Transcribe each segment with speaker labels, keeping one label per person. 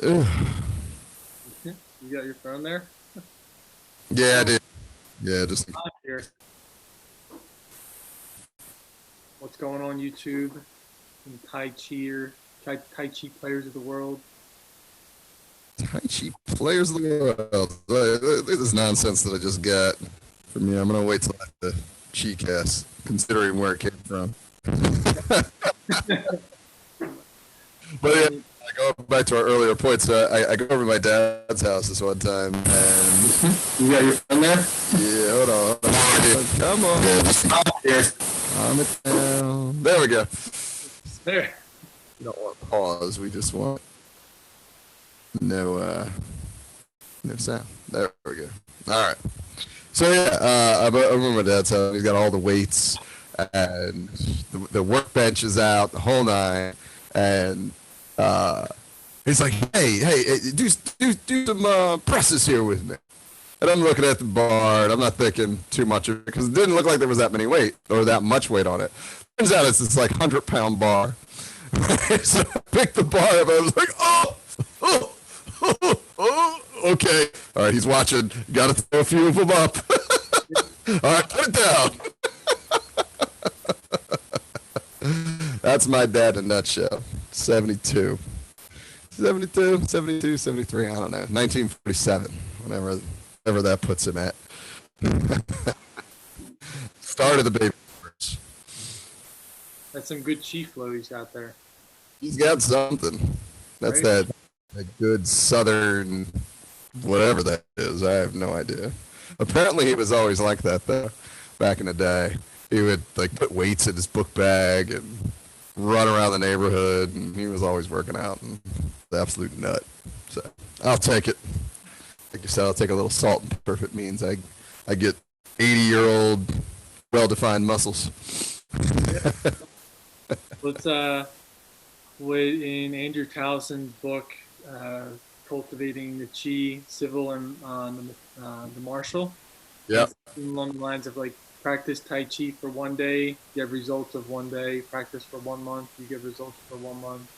Speaker 1: You got your phone there?
Speaker 2: Yeah, I did. Yeah, just
Speaker 1: On here. What's going on YouTube? Some Tai Chi players of the world.
Speaker 2: Tai Chi players of the world. This is nonsense that I just got from you. I'm gonna wait till after the Chi cast, considering where it came from. But yeah,
Speaker 1: Um,
Speaker 2: I go back to our earlier points. I go over to my dad's house this one time, and
Speaker 1: you got your phone there?
Speaker 2: yeah, hold on. Come on,
Speaker 1: Here.
Speaker 2: calm it down. There we go.
Speaker 1: There.
Speaker 2: We don't want pause. We just want no sound. There we go. All right. So yeah, I'm over at my dad's house. He's got all the weights and the workbench is out, the whole nine, and he's like, hey, do some presses here with me. And I'm looking at the bar, and I'm not thinking too much of it because it didn't look like there was that many weight or that much weight on it. Turns out it's this like 100-pound bar. So I picked the bar up, and I was like, oh, okay. All right, he's watching. Got to throw a few of them up. All right, put it down. That's my dad in a nutshell. 72. 73, I don't know. 1947, whatever that puts him at. Started the baby boomers.
Speaker 1: That's some good chi flow he's got there.
Speaker 2: He's got something. That's
Speaker 1: Right.
Speaker 2: that good southern, whatever that is. I have no idea. Apparently, he was always like that though. Back in the day, he would like put weights in his book bag and run around the neighborhood, and he was always working out. And the absolute nut. So I'll take it. Like you said, I'll take a little salt and pepper if it means I get 80-year-old well-defined muscles.
Speaker 1: Let's in Andrew Tallison's book, Cultivating the Chi, Civil and the Martial.
Speaker 2: Yeah.
Speaker 1: Along the lines of like practice Tai Chi for one day, you have results of one day. Practice for 1 month, you get results for 1 month.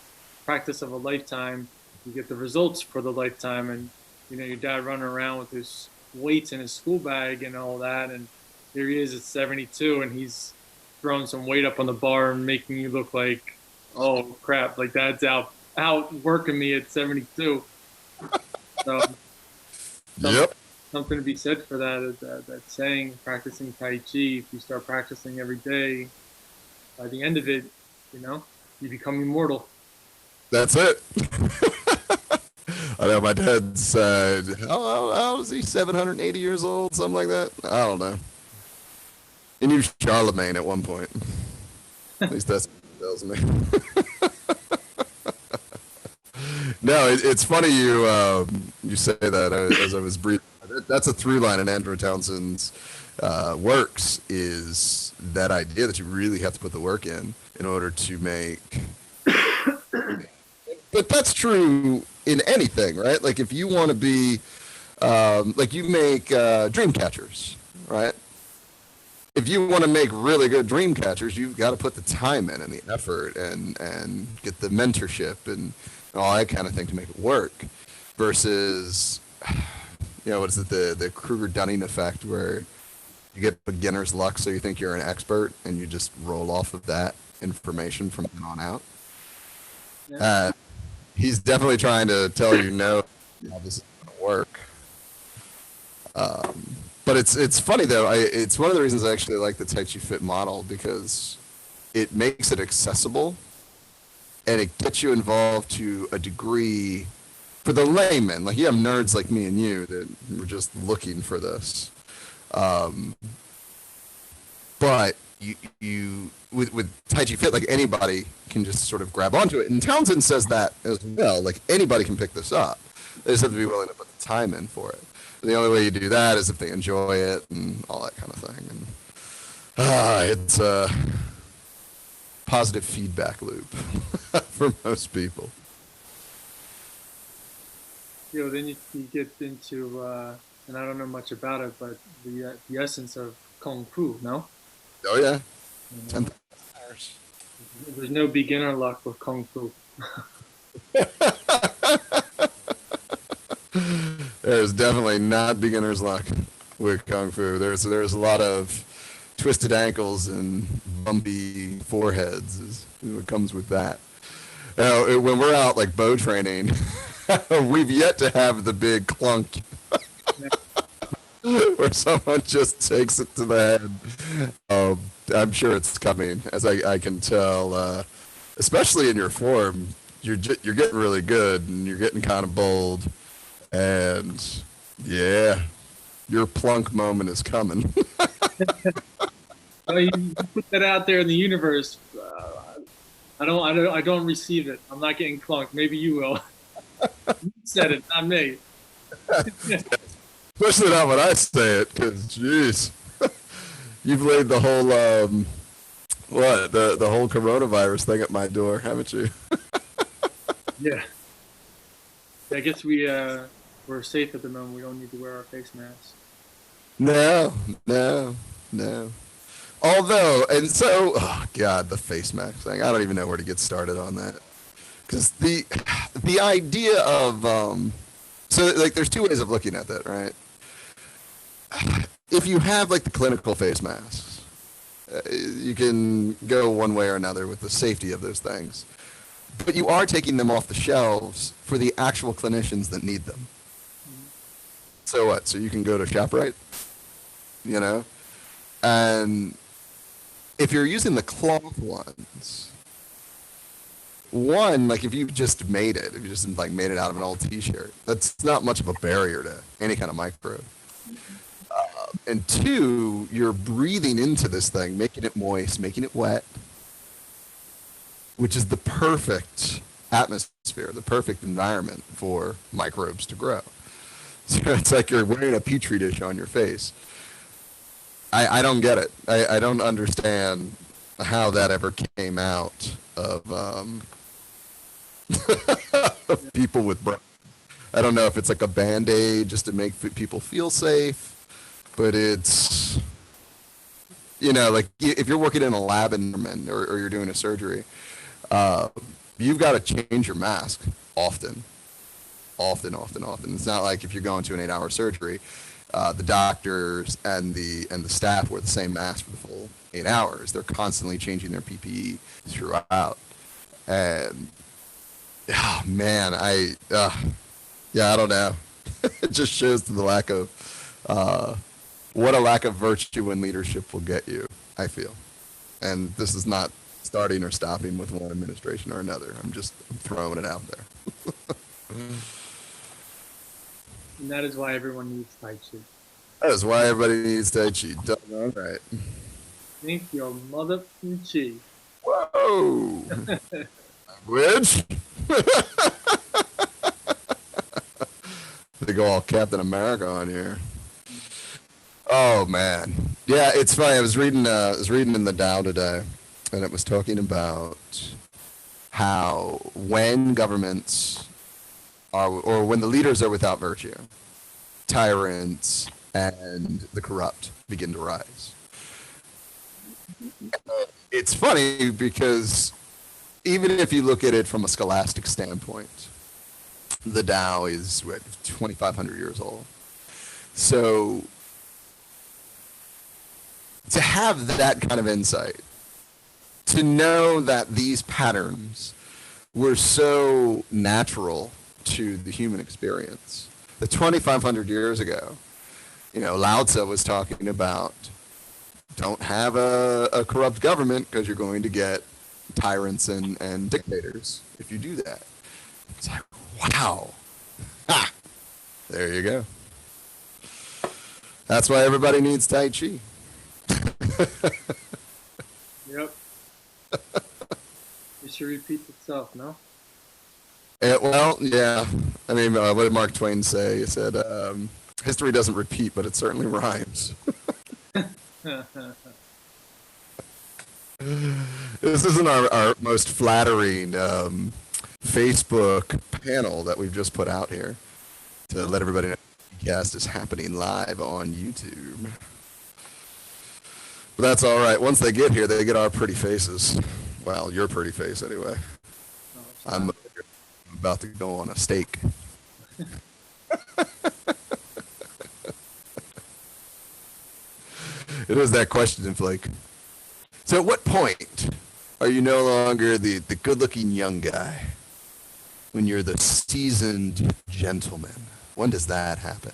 Speaker 1: Practice of a lifetime, you get the results for the lifetime. And you know your dad running around with his weights in his school bag and all that, and here he is at 72, and he's throwing some weight up on the bar and making you look like, oh crap, like dad's out working me at 72. So
Speaker 2: Yep.
Speaker 1: something to be said for that saying, practicing Tai Chi. If you start practicing every day, by the end of it, you become immortal.
Speaker 2: That's it. I know my dad said, how is he, 780 years old, something like that? I don't know. He knew Charlemagne at one point. At least that's what he tells me. No, it's funny you say that as I was brief. That's a through line in Andrew Townsend's works, is that idea that you really have to put the work in order to make. But that's true in anything, right? Like if you want to be, like you make dream catchers, right? If you want to make really good dream catchers, you've got to put the time in and the effort and get the mentorship and all that kind of thing to make it work. Versus, what is it, the Kruger-Dunning effect, where you get beginner's luck, so you think you're an expert and you just roll off of that information from then on out.
Speaker 1: Yeah.
Speaker 2: He's definitely trying to tell you, no, this isn't going to work. But it's funny though. It's one of the reasons I actually like the Tai Chi Fit model, because it makes it accessible and it gets you involved to a degree for the layman. Like you have nerds like me and you that were just looking for this. But you with Tai Chi Fit, like anybody can just sort of grab onto it. And Townsend says that as well. Like anybody can pick this up. They just have to be willing to put the time in for it. And the only way you do that is if they enjoy it and all that kind of thing. And it's a positive feedback loop for most people.
Speaker 1: Then you get into, and I don't know much about it, but the essence of Kung Fu, no?
Speaker 2: Oh yeah.
Speaker 1: You know, there's no beginner luck with Kung Fu.
Speaker 2: There's definitely not beginner's luck with Kung Fu. There's a lot of twisted ankles and bumpy foreheads is what comes with that. When we're out like bow training, we've yet to have the big clunk where someone just takes it to the head. I'm sure it's coming, as I can tell, especially in your form. You're getting really good, and you're getting kind of bold, and yeah, your plunk moment is coming.
Speaker 1: You put that out there in the universe. I don't receive it. I'm not getting clunked. Maybe you will. You said it, not me.
Speaker 2: Especially not when I say it, because jeez, you've laid the whole the whole coronavirus thing at my door, haven't you?
Speaker 1: Yeah. I guess we're safe at the moment. We don't need to wear our face masks.
Speaker 2: No. Although, and so, oh God, the face mask thing. I don't even know where to get started on that, because the idea of so like there's two ways of looking at that, right? If you have like the clinical face masks, you can go one way or another with the safety of those things, but you are taking them off the shelves for the actual clinicians that need them. So what? So you can go to ShopRite, you know, and if you're using the cloth ones, one, like if you just made it, if you just like made it out of an old T-shirt, that's not much of a barrier to any kind of microbe. And two, you're breathing into this thing, making it moist, making it wet, which is the perfect atmosphere, the perfect environment for microbes to grow. So it's like you're wearing a petri dish on your face. I don't get it. I don't understand how that ever came out of people with brain. I don't know if it's like a Band-Aid just to make people feel safe, but it's, you know, like if you're working in a lab environment or you're doing a surgery, you've got to change your mask often. It's not like if you're going to an 8-hour surgery, the doctors and the staff wear the same mask for the full 8 hours. They're constantly changing their PPE throughout. And oh man, yeah, I don't know. It just shows the lack of what a lack of virtue and leadership will get you, I feel. And this is not starting or stopping with one administration or another. I'm just throwing it out there.
Speaker 1: And that is why everyone needs Tai Chi.
Speaker 2: That is why everybody needs Tai Chi. All right.
Speaker 1: Thank your mother Chi.
Speaker 2: Whoa! Language? They go all Captain America on here. Oh man, yeah, it's funny. I was reading in the Dow today, and it was talking about how when governments are, or when the leaders are without virtue, tyrants and the corrupt begin to rise. It's funny because even if you look at it from a scholastic standpoint, the Tao is 2,500 years old. So to have that kind of insight, to know that these patterns were so natural to the human experience, that 2,500 years ago, you know, Lao Tzu was talking about don't have a corrupt government because you're going to get tyrants and dictators if you do that. It's like, wow. Ha! There you go. That's why everybody needs Tai Chi.
Speaker 1: Yep. It should repeat itself, no?
Speaker 2: Well, yeah. I mean, what did Mark Twain say? He said, history doesn't repeat, but it certainly rhymes. This isn't our most flattering Facebook panel that we've just put out here to let everybody know the podcast is happening live on YouTube. But that's all right. Once they get here, they get our pretty faces. Well, your pretty face anyway. I'm about to go on a steak. It is that question, Flake. So at what point are you no longer the good-looking young guy when you're the seasoned gentleman? When does that happen?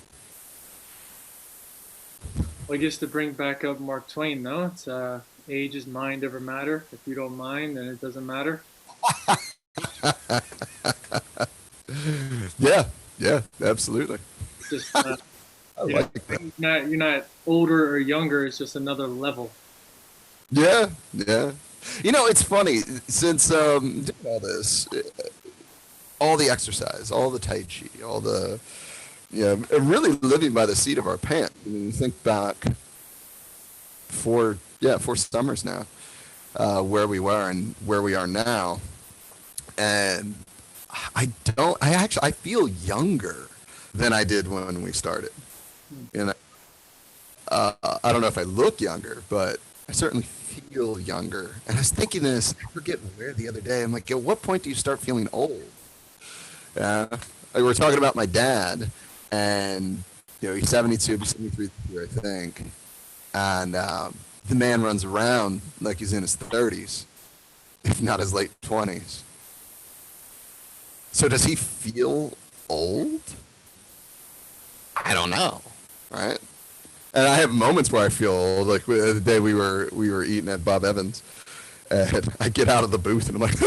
Speaker 1: Well, I guess to bring back up Mark Twain, though, it's age is mind ever matter. If you don't mind, then it doesn't matter.
Speaker 2: Yeah, yeah, absolutely.
Speaker 1: It's just
Speaker 2: I like that.
Speaker 1: you're not older or younger. It's just another level.
Speaker 2: Yeah, yeah. You know, it's funny since doing all this, all the exercise, all the tai chi, all the yeah, really living by the seat of our pants. I mean, you think back 4 summers now, where we were and where we are now, and I feel younger than I did when we started. You know, I don't know if I look younger, but I certainly feel younger. And I was thinking this, I forget where the other day. I'm like, at what point do you start feeling old? We were talking about my dad, and he's 72, he's 73, I think, and the man runs around like he's in his 30s, if not his late 20s. So does he feel old? I don't know, right? And I have moments where I feel old, like the day we were eating at Bob Evans, and I get out of the booth and I'm like,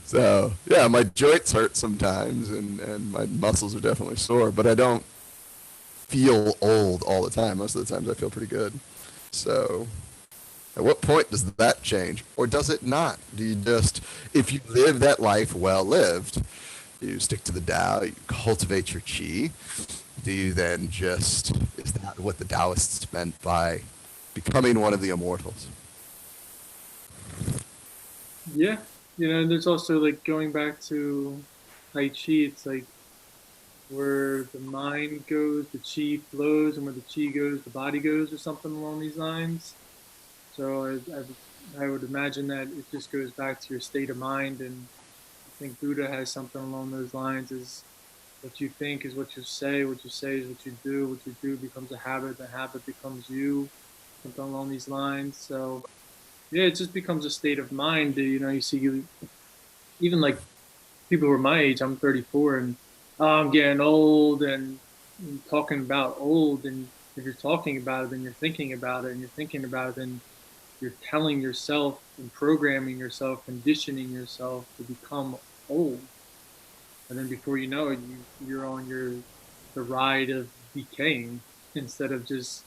Speaker 2: so yeah, my joints hurt sometimes, and my muscles are definitely sore, but I don't feel old all the time. Most of the times I feel pretty good. So at what point does that change, or does it not? Do you just, if you live that life well lived, you stick to the Tao, you cultivate your chi, do you then just, is that what the Taoists meant by becoming one of the immortals?
Speaker 1: Yeah, there's also like going back to Tai Chi. It's like where the mind goes, the chi flows, and where the chi goes, the body goes, or something along these lines. So I would imagine that it just goes back to your state of mind, and I think Buddha has something along those lines: is what you think is what you say is what you do becomes a habit, the habit becomes you, something along these lines. So yeah, it just becomes a state of mind. You see, even like people who are my age, I'm 34, and I'm getting old, and talking about old, and if you're talking about it, then you're thinking about it, and you're thinking about it, then you're telling yourself and programming yourself, conditioning yourself to become old. And then before you know it, you're on the ride of decaying instead of just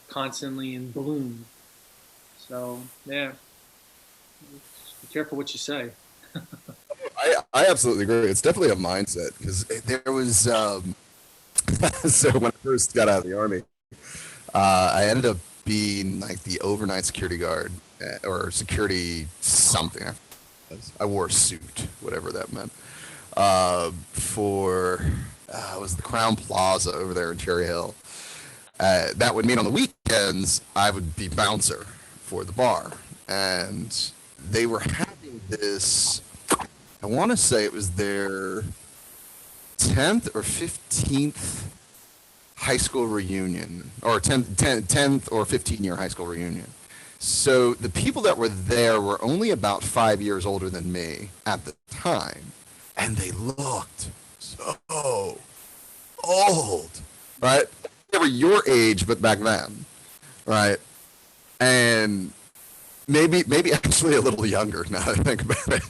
Speaker 1: constantly in bloom. So yeah, just be careful what you say.
Speaker 2: I absolutely agree. It's definitely a mindset, because there was so when I first got out of the army, I ended up being like the overnight security guard, or security something. I wore a suit, whatever that meant. For it was the Crown Plaza over there in Cherry Hill. That would mean on the weekends I would be bouncer for the bar, and they were having this. I want to say it was their 10th or 15th high school reunion, or 10th or 15-year high school reunion. So the people that were there were only about 5 years older than me at the time, and they looked so old, right? They were your age, but back then, right? And maybe actually a little younger now that I think about it.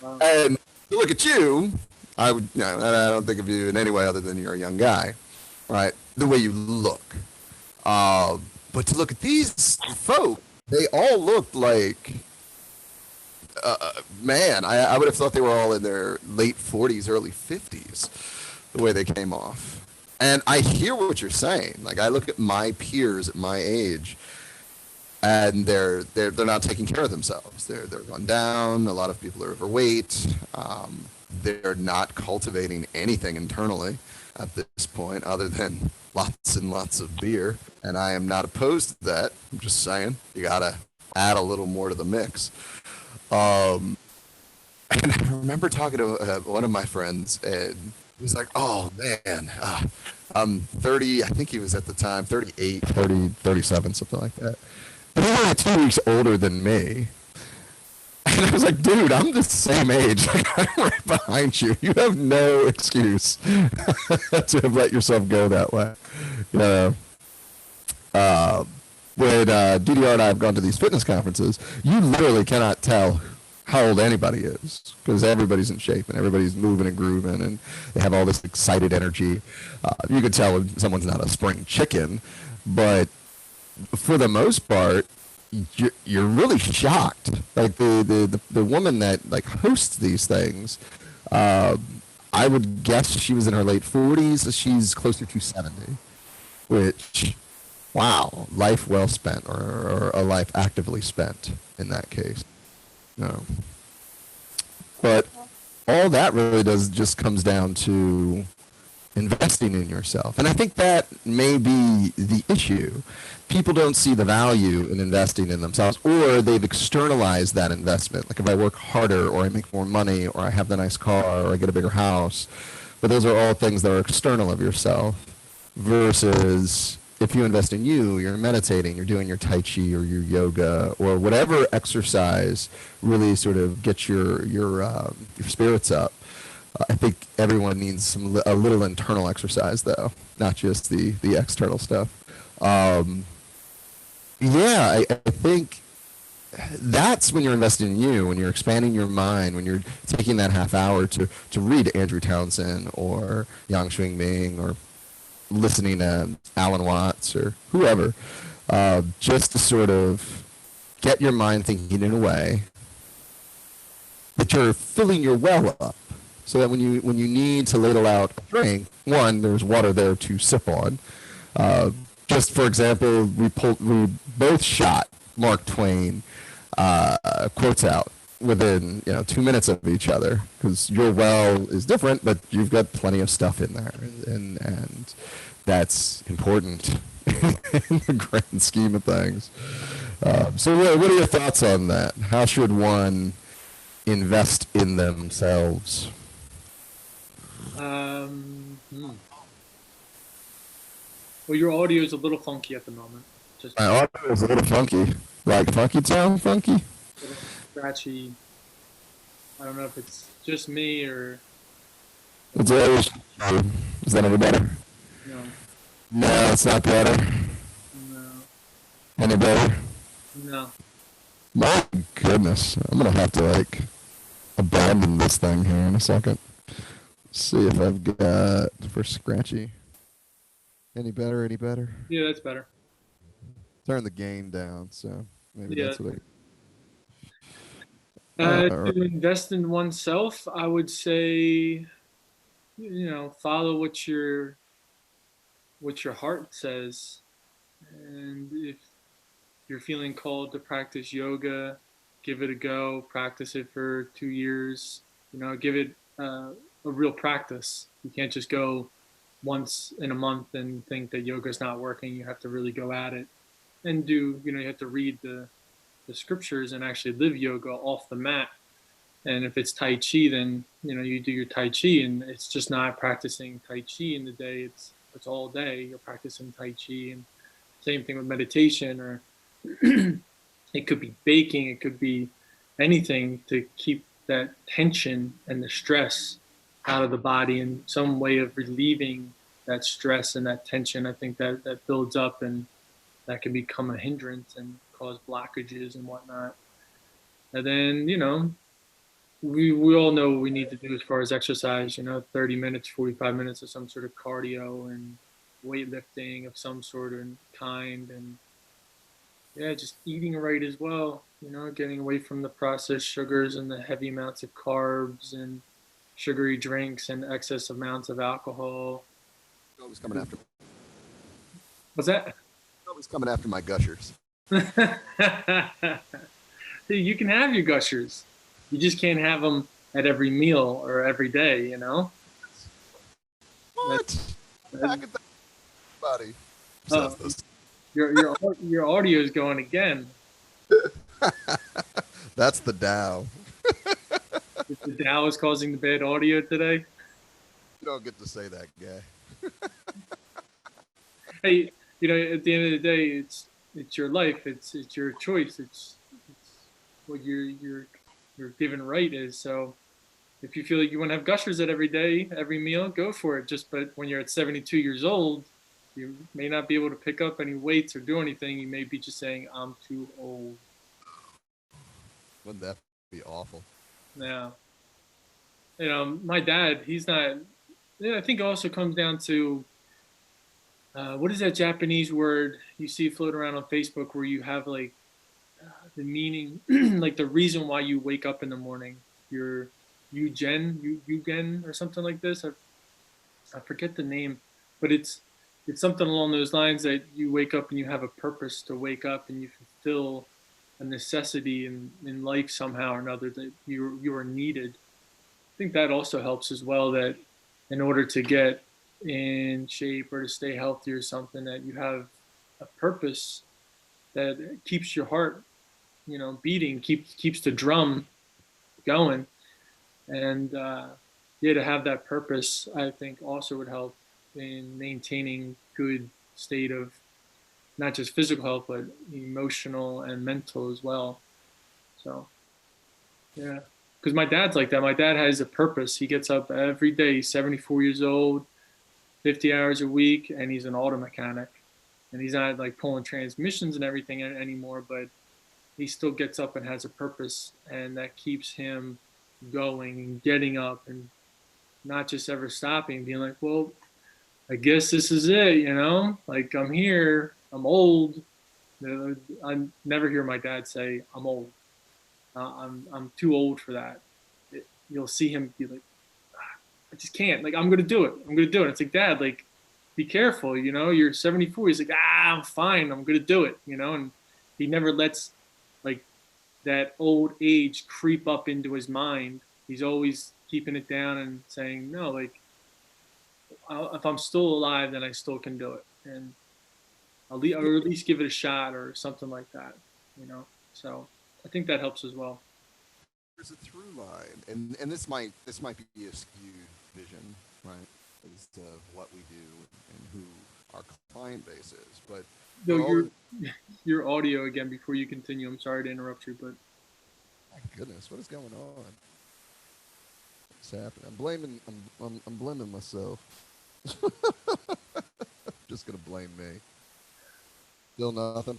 Speaker 1: Wow.
Speaker 2: And to look at you, I don't think of you in any way other than you're a young guy, right? The way you look. But to look at these folk, they all looked like, man, I would have thought they were all in their late 40s, early 50s, the way they came off. And I hear what you're saying. Like, I look at my peers at my age, and they're not taking care of themselves. They're run down. A lot of people are overweight. They're not cultivating anything internally at this point, other than lots and lots of beer. And I am not opposed to that. I'm just saying you gotta add a little more to the mix. And I remember talking to one of my friends, and he was like, "Oh man, I'm 30. I think he was at the time 38, 30, 37, something like that. But he's only 2 weeks older than me." And I was like, "Dude, I'm the same age. Like, I'm right behind you. You have no excuse to have let yourself go that way." You know, uh, when DDR and I have gone to these fitness conferences, you literally cannot tell how old anybody is because everybody's in shape and everybody's moving and grooving and they have all this excited energy. You can tell when someone's not a spring chicken, but for the most part, you're really shocked. Like the woman that like hosts these things, uh, I would guess she was in her late 40s. She's closer to 70, which, wow, life well spent, or a life actively spent in that case. No. But all that really does just comes down to investing in yourself. And I think that may be the issue. People don't see the value in investing in themselves, or they've externalized that investment. Like if I work harder, or I make more money, or I have the nice car, or I get a bigger house. But those are all things that are external of yourself versus if you invest in you, you're meditating, you're doing your Tai Chi or your yoga or whatever exercise really sort of gets your spirits up. I think everyone needs a little internal exercise though, not just the external stuff. Um, yeah, I think that's when you're investing in you, when you're expanding your mind, when you're taking that half hour to read Andrew Townsend or Yang Shuang Ming or listening to Alan Watts or whoever, just to sort of get your mind thinking in a way that you're filling your well up, so that when you need to ladle out a drink, one, there's water there to sip on. Just for example, we both shot Mark Twain quotes out within 2 minutes of each other because your well is different, but you've got plenty of stuff in there, and that's important in the grand scheme of things. So what are your thoughts on that? How should one invest in themselves?
Speaker 1: Well, your audio is a little funky at the moment. Just
Speaker 2: My audio is a little funky, like Funky Town funky.
Speaker 1: a little scratchy. I don't know if it's just me or
Speaker 2: It's always, is that any better?
Speaker 1: no,
Speaker 2: No, it's not better.
Speaker 1: no,
Speaker 2: Any better?
Speaker 1: no.
Speaker 2: My goodness, I'm gonna have to like abandon this thing here in a second. See if I've got for scratchy. Any better? Any better?
Speaker 1: Yeah, that's better.
Speaker 2: Turn the gain down, so maybe
Speaker 1: Yeah.
Speaker 2: that's what
Speaker 1: To invest in oneself, I would say, follow what your heart says, and if you're feeling called to practice yoga, give it a go. Practice it for 2 years. Give it a real practice. You can't just go once in a month and think that yoga's not working. You have to really go at it and you have to read the scriptures and actually live yoga off the mat. And if it's Tai Chi, then you do your Tai Chi, and it's just not practicing Tai Chi in the day. It's all day. You're practicing Tai Chi, and same thing with meditation, or it could be baking, it could be anything to keep that tension and the stress out of the body, and some way of relieving that stress and that tension. I think that builds up, and that can become a hindrance and cause blockages and whatnot. And then, we all know what we need to do as far as exercise, 30 minutes, 45 minutes of some sort of cardio and weightlifting of some sort and kind. And yeah, just eating right as well, getting away from the processed sugars and the heavy amounts of carbs and sugary drinks and excess amounts of alcohol.
Speaker 2: always coming after me.
Speaker 1: What's that?
Speaker 2: Always coming after my gushers.
Speaker 1: You can have your gushers. You just can't have them at every meal or every day,
Speaker 2: What? Back at the body.
Speaker 1: Oh, your audio is going again.
Speaker 2: That's the Dow.
Speaker 1: if the Dow is causing the bad audio today.
Speaker 2: You don't get to say that, guy.
Speaker 1: Hey, at the end of the day, it's your life. It's your choice. It's what your given right is. So if you feel like you want to have gushers at every day, every meal, go for it. Just but when you're at 72 years old, you may not be able to pick up any weights or do anything. You may be just saying, "I'm too old."
Speaker 2: Wouldn't that be awful?
Speaker 1: Now, my dad, he's not. Yeah, I think it also comes down to what is that Japanese word you see float around on Facebook where you have like the meaning, like the reason why you wake up in the morning. Your Yugen or something like this. I forget the name, but it's something along those lines that you wake up and you have a purpose to wake up and you fulfill a necessity in life somehow or another that you are needed. I think that also helps as well. That in order to get in shape or to stay healthy or something, that you have a purpose that keeps your heart, beating, keeps the drum going, and yeah, to have that purpose, I think also would help in maintaining good state of not just physical health but emotional and mental as well. So yeah, because my dad's like that. My dad has a purpose. He gets up every day. He's 74 years old, 50 hours a week, and he's an auto mechanic. And he's not like pulling transmissions and everything anymore, but he still gets up and has a purpose, and that keeps him going and getting up and not just ever stopping, being like, well, I guess this is it, like I'm here, I'm old. I never hear my dad say, I'm old. I'm too old for that. You'll see him be like, I just can't. Like, I'm gonna do it. I'm gonna do it. It's like, Dad, like, be careful. You're 74. He's like, I'm fine. I'm gonna do it. And he never lets like that old age creep up into his mind. He's always keeping it down and saying, no, like, if I'm still alive, then I still can do it, and or at least give it a shot or something like that. So I think that helps as well.
Speaker 2: There's a through line, and this might be a skewed vision, right, as to what we do and who our client base is. But
Speaker 1: No,
Speaker 2: for all the
Speaker 1: your audio again before you continue. I'm sorry to interrupt you, but
Speaker 2: my goodness, what is going on? What's happening? I'm blaming myself. Just gonna blame me. Still nothing.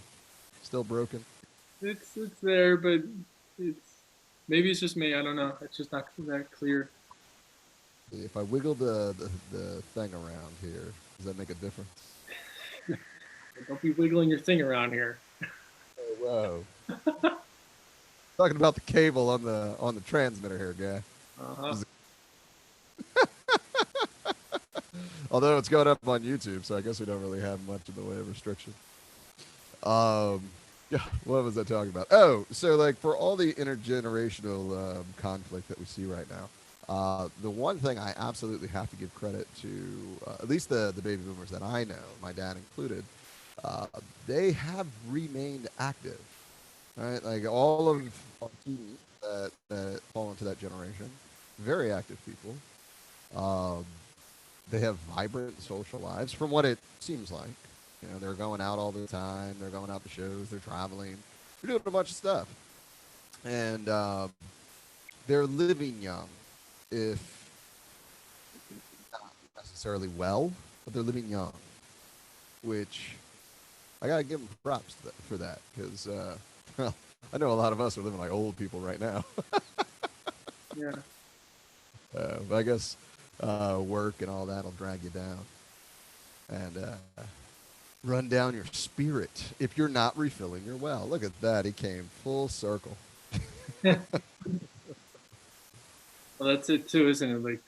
Speaker 2: Still broken.
Speaker 1: it's there, but it's maybe it's just me. I don't know. It's just not that clear.
Speaker 2: If I wiggle the thing around here, does that make a difference?
Speaker 1: Don't be wiggling your thing around here.
Speaker 2: Oh, whoa. Talking about the cable on the transmitter here, guy.
Speaker 1: Uh-huh.
Speaker 2: Although it's going up on YouTube, so I guess we don't really have much in the way of restriction. Um, yeah, what was I talking about? Oh, so like for all the intergenerational conflict that we see right now, the one thing I absolutely have to give credit to, at least the baby boomers that I know, my dad included, uh, they have remained active, right? Like all of our students that fall into that generation, very active people. Um, they have vibrant social lives, from what it seems like. They're going out all the time. They're going out to shows. They're traveling. They're doing a bunch of stuff, and they're living young, if not necessarily well, but they're living young, which I gotta give them props for that, because well, I know a lot of us are living like old people right now.
Speaker 1: Yeah.
Speaker 2: But I guess work and all that'll drag you down and run down your spirit if you're not refilling your well. Look at that. He came full circle.
Speaker 1: Well, that's it too, isn't it? Like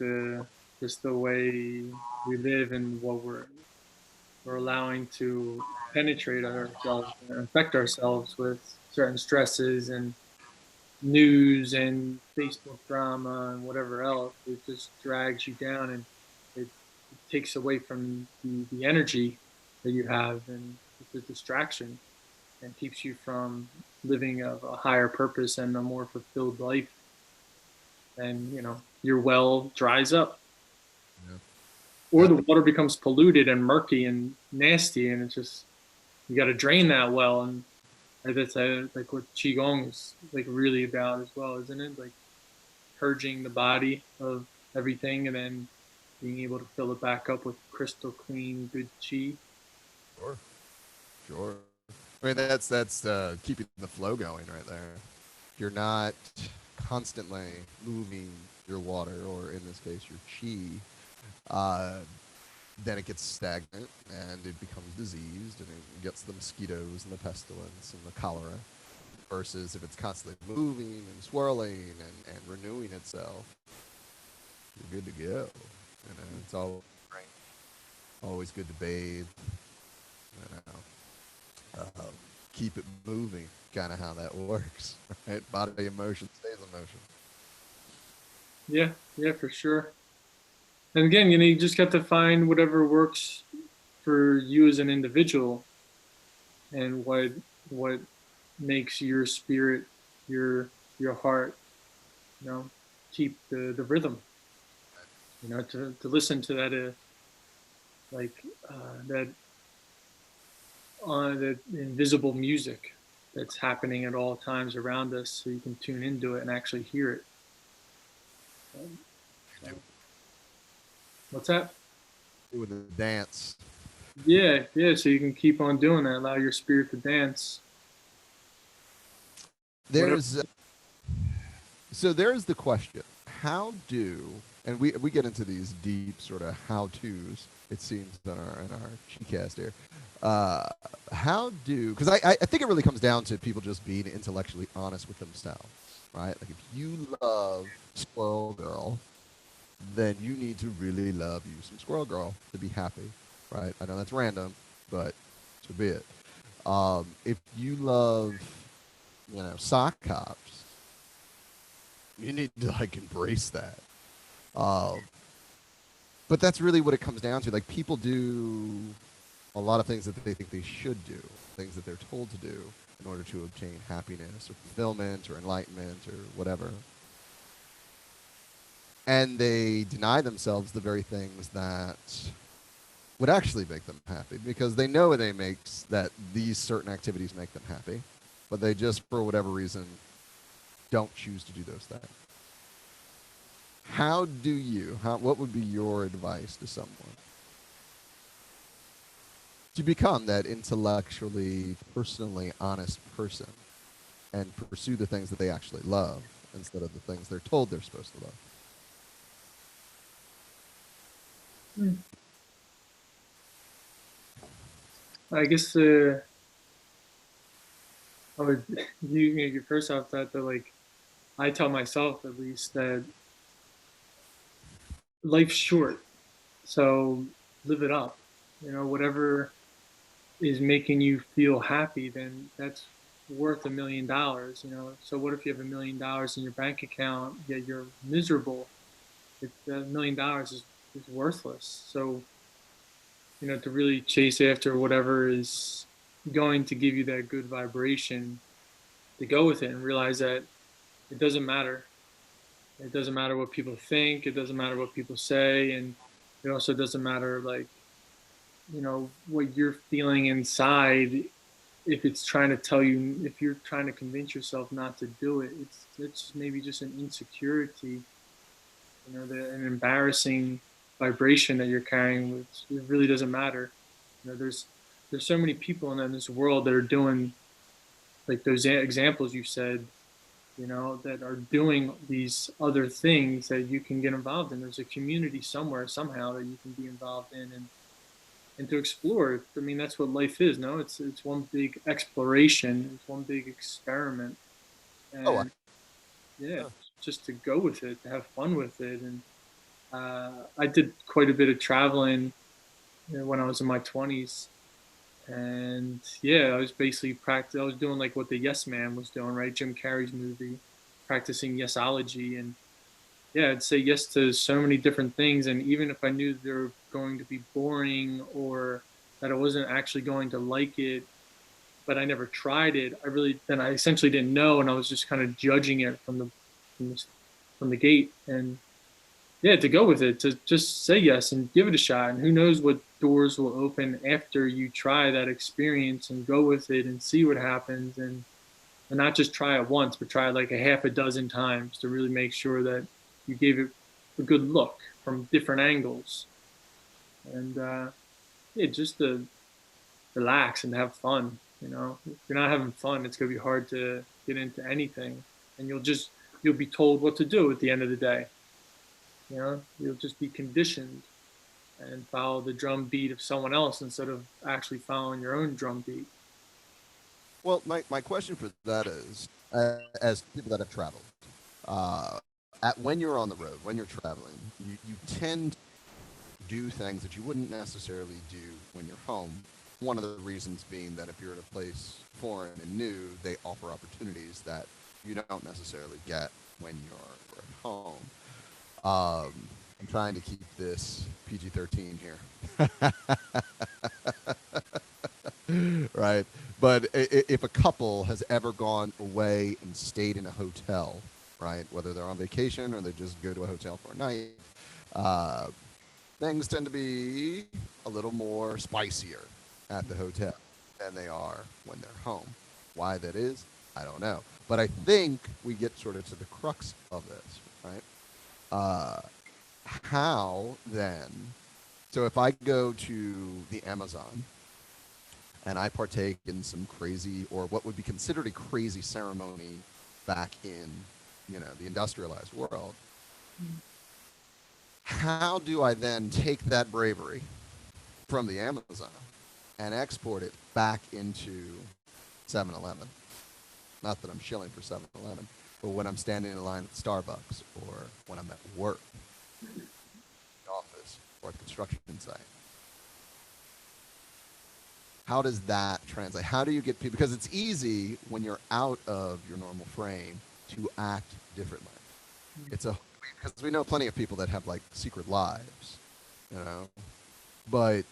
Speaker 1: just the way we live and what we're allowing to penetrate ourselves and affect ourselves with certain stresses and news and Facebook drama and whatever else. It just drags you down, and it takes away from the energy that you have, and it's a distraction and keeps you from living a higher purpose and a more fulfilled life. and your well dries up,
Speaker 2: Yeah.
Speaker 1: or
Speaker 2: That,
Speaker 1: the water becomes polluted and murky and nasty, and it's just you got to drain that well. And that's like what qigong is like really about as well, isn't it? Like purging the body of everything and then being able to fill it back up with crystal clean good chi.
Speaker 2: sure, sure. I mean, that's keeping the flow going right there. You're not constantly moving your water, or in this case, your chi. Uh, then it gets stagnant and it becomes diseased, and it gets the mosquitoes and the pestilence and the cholera. Versus if it's constantly moving and swirling and renewing itself, you're good to go. It's always good to bathe. You know, keep it moving. Kind of how that works, right? Body in motion stays in motion.
Speaker 1: Yeah, yeah, for sure. And again, you just got to find whatever works for you as an individual, and what makes your spirit, your heart, keep the rhythm. To listen to that like that that invisible music that's happening at all times around us, so you can tune into it and actually hear it. So, what's that?
Speaker 2: With the dance,
Speaker 1: Yeah, yeah. So you can keep on doing that. Allow your spirit to dance. Whatever.
Speaker 2: there's so there's the question: how do, and we get into these deep sort of how tos? It seems in our Chicast here. Uh, how do, because I think it really comes down to people just being intellectually honest with themselves, right? Like if you love Squirrel Girl, then you need to really love you some Squirrel Girl to be happy, right? I know that's random, but so be it. If you love, sock cops, you need to like embrace that. Um, but that's really what it comes down to. Like people do a lot of things that they think they should do, things that they're told to do in order to obtain happiness or fulfillment or enlightenment or whatever. And they deny themselves the very things that would actually make them happy because they know that these certain activities make them happy, but they just for whatever reason don't choose to do those things. What would be your advice to someone to become that intellectually, personally honest person and pursue the things that they actually love instead of the things they're told they're supposed to love?
Speaker 1: Hmm. I guess I would you first off that like I tell myself at least that life's short, so live it up. Whatever is making you feel happy, then that's worth $1 million. So what if you have $1 million in your bank account, yet you're miserable? That $1 million is worthless. So to really chase after whatever is going to give you that good vibration, to go with it and realize that it doesn't matter. It doesn't matter what people think. It doesn't matter what people say, and it also doesn't matter like what you're feeling inside. If it's trying to tell you, if you're trying to convince yourself not to do it, it's maybe just an insecurity, an embarrassing vibration that you're carrying, which it really doesn't matter. There's so many people in this world that are doing like those examples you said, that are doing these other things that you can get involved in. There's a community somewhere, somehow, that you can be involved in and to explore. I mean, that's what life is. No, it's one big exploration. It's one big experiment,
Speaker 2: Oh,
Speaker 1: and yeah, just to go with it, to have fun with it. And I did quite a bit of traveling when I was in my 20s, and yeah, I was basically practice. I was doing like what the Yes Man was doing, right? Jim Carrey's movie, practicing yesology, and yeah, I'd say yes to so many different things. And even if I knew they were going to be boring or that I wasn't actually going to like it, but I never tried it, I essentially didn't know, and I was just kind of judging it from the from the gate. And yeah, to go with it, to just say yes and give it a shot. And who knows what doors will open after you try that experience and go with it and see what happens. And not just try it once, but try it like a half a dozen times to really make sure that you gave it a good look from different angles. And yeah, just to relax and have fun. You know, if you're not having fun, it's gonna be hard to get into anything, and you'll be told what to do at the end of the day. You know, you'll just be conditioned and follow the drum beat of someone else instead of actually following your own drum beat.
Speaker 2: Well, my question for that is, as people that have traveled, uh, at when you're on the road, when you're traveling, you tend to do things that you wouldn't necessarily do when you're home. One of the reasons being that if you're at a place foreign and new, they offer opportunities that you don't necessarily get when you're at home. I'm trying to keep this PG-13 here. Right? But if a couple has ever gone away and stayed in a hotel, right, whether they're on vacation or they just go to a hotel for a night, uh, things tend to be a little more spicier at the hotel than they are when they're home. Why that is, I don't know. But I think we get sort of to the crux of this, right? How then? So if I go to the Amazon and I partake in some crazy, or what would be considered a crazy ceremony back in, the industrialized world, how do I then take that bravery from the Amazon and export it back into 7-Eleven? Not that I'm shilling for 7-Eleven, but when I'm standing in line at Starbucks, or when I'm at work, the office, or at the construction site. How does that translate? How do you get people? Because it's easy when you're out of your normal frame to act differently. Because we know plenty of people that have like secret lives, But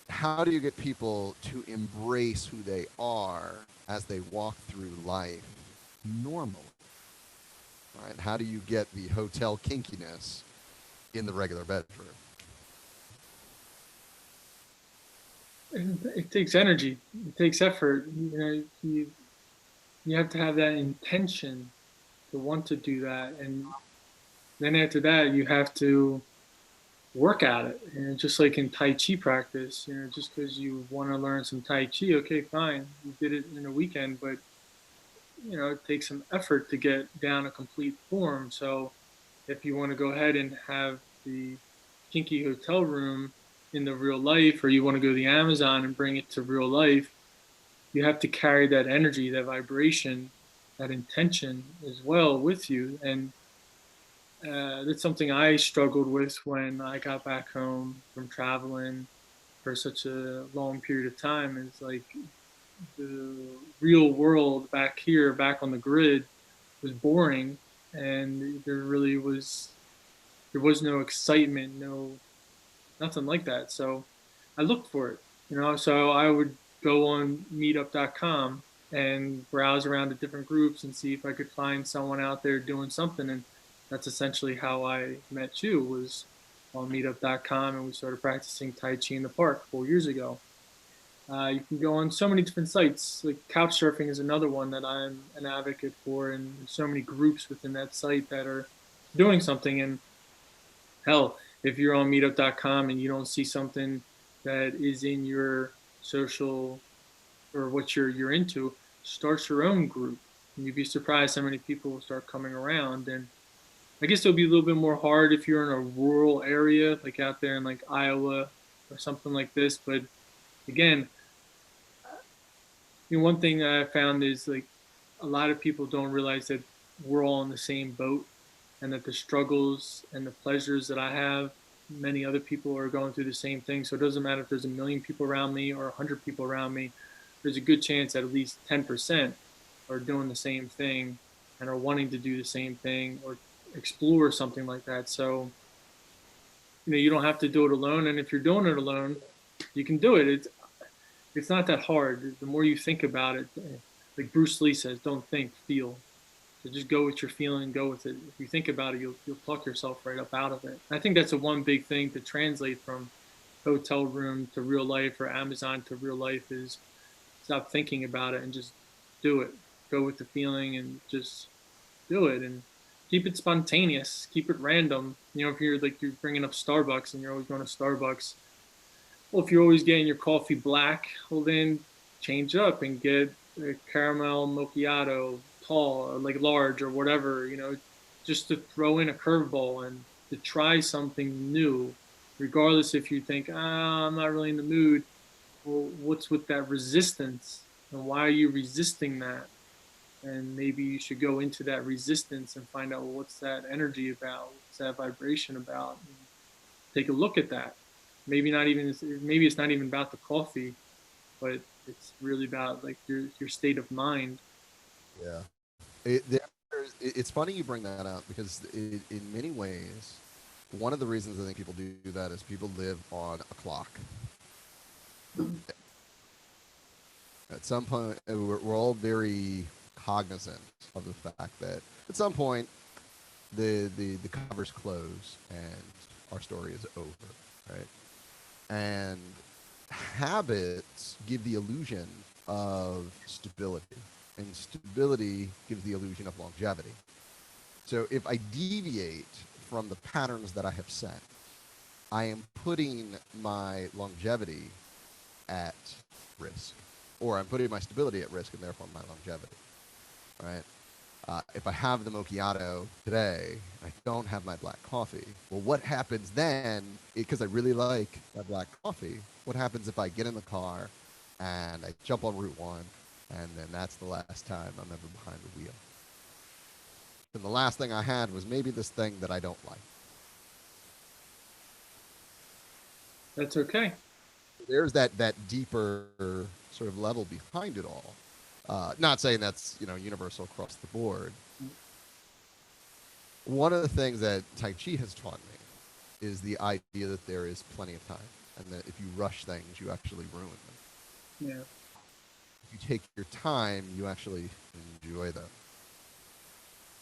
Speaker 2: how do you get people to embrace who they are as they walk through life normally? Right? How do you get the hotel kinkiness in the regular bedroom?
Speaker 1: It takes energy. It takes effort. You have to have that intention to want to do that, and then after that, you have to work at it. And just like in Tai Chi practice, just because you want to learn some Tai Chi, okay, fine, you did it in a weekend, but it takes some effort to get down a complete form. So if you want to go ahead and have the kinky hotel room in the real life, or you want to go to the Amazon and bring it to real life, you have to carry that energy, that vibration, that intention as well with you. And that's something I struggled with when I got back home from traveling for such a long period of time. Is like the real world back here, back on the grid, was boring, and there was no excitement, nothing like that. So I looked for it, So I would go on Meetup.com and browse around to different groups and see if I could find someone out there doing something. And that's essentially how I met you, was on Meetup.com, and we started practicing Tai Chi in the park 4 years ago. You can go on so many different sites. Like Couchsurfing is another one that I'm an advocate for, and there's so many groups within that site that are doing something. And hell, if you're on Meetup.com and you don't see something that is in your social or what you're into, start your own group. And you'd be surprised how many people will start coming around. And I guess it'll be a little bit more hard if you're in a rural area, like out there in like Iowa or something like this. But again, one thing that I found is like a lot of people don't realize that we're all in the same boat, and that the struggles and the pleasures that I have, many other people are going through the same thing. So it doesn't matter if there's a million people around me or 100 people around me. There's a good chance that at least 10% are doing the same thing and are wanting to do the same thing or explore something like that. So, you don't have to do it alone. And if you're doing it alone, you can do it. It's not that hard. The more you think about it, like Bruce Lee says, don't think, feel. So just go with your feeling, go with it. If you think about it, you'll pluck yourself right up out of it. I think that's a one big thing to translate from hotel room to real life or Amazon to real life is stop thinking about it and just do it. Go with the feeling and just do it and keep it spontaneous, keep it random. You know, if you're like you're bringing up Starbucks and you're always going to Starbucks, well, if you're always getting your coffee black, well then change up and get a caramel macchiato, tall or like large or whatever. You know, just to throw in a curveball and to try something new, regardless if you think I'm not really in the mood. Well, what's with that resistance, and why are you resisting that? And maybe you should go into that resistance and find out, well, what's that energy about, what's that vibration about, and take a look at that. Maybe it's not even about the coffee, but it's really about like your state of mind.
Speaker 2: Yeah. It's funny you bring that up because in many ways, one of the reasons I think people do that is people live on a clock. At some point, we're all very cognizant of the fact that at some point the covers close and our story is over, right? And habits give the illusion of stability, and stability gives the illusion of longevity. So if I deviate from the patterns that I have set, I am putting my longevity at risk, or I'm putting my stability at risk and therefore my longevity, right? If I have the macchiato today, I don't have my black coffee. Well, what happens then? Because I really like my black coffee. What happens if I get in the car and I jump on Route 1 and then that's the last time I'm ever behind the wheel? And the last thing I had was maybe this thing that I don't like.
Speaker 1: That's okay.
Speaker 2: There's that deeper sort of level behind it all. Not saying that's universal across the board. One of the things that Tai Chi has taught me is the idea that there is plenty of time, and that if you rush things, you actually ruin them.
Speaker 1: Yeah.
Speaker 2: If you take your time, you actually enjoy them.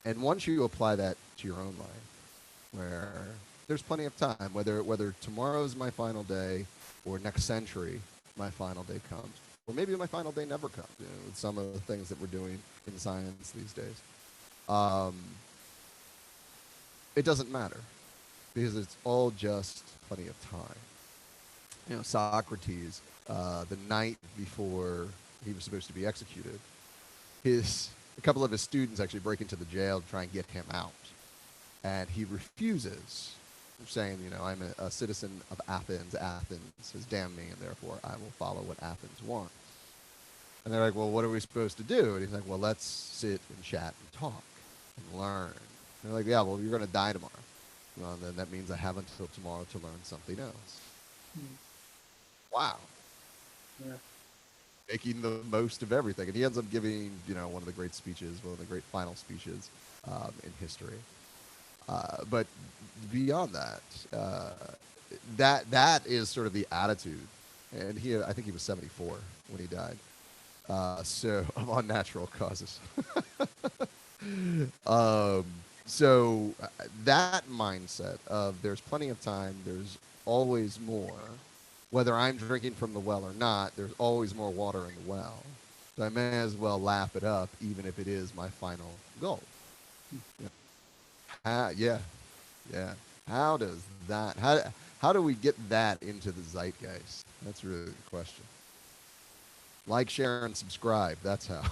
Speaker 2: And once you apply that to your own life, where there's plenty of time, whether tomorrow's my final day or next century my final day comes, or maybe my final day never comes, with some of the things that we're doing in science these days. It doesn't matter because it's all just plenty of time. Socrates, the night before he was supposed to be executed, a couple of his students actually break into the jail to try and get him out, and he refuses, saying, I'm a citizen of Athens. Athens has damned me, and therefore I will follow what Athens wants. And they're like, well, what are we supposed to do? And he's like, well, let's sit and chat and talk and learn. And they're like, yeah, well, you're going to die tomorrow. Well, then that means I have until tomorrow to learn something else. Wow.
Speaker 1: Yeah.
Speaker 2: Making the most of everything. And he ends up giving, one of the great speeches, one of the great final speeches in history. But beyond that, that is sort of the attitude. And I think he was 74 when he died. So of unnatural causes. So that mindset of there's plenty of time, there's always more. Whether I'm drinking from the well or not, there's always more water in the well. So I may as well lap it up, even if it is my final goal. Yeah. How does that? How do we get that into the zeitgeist? That's really the question. Like, share, and subscribe. That's how.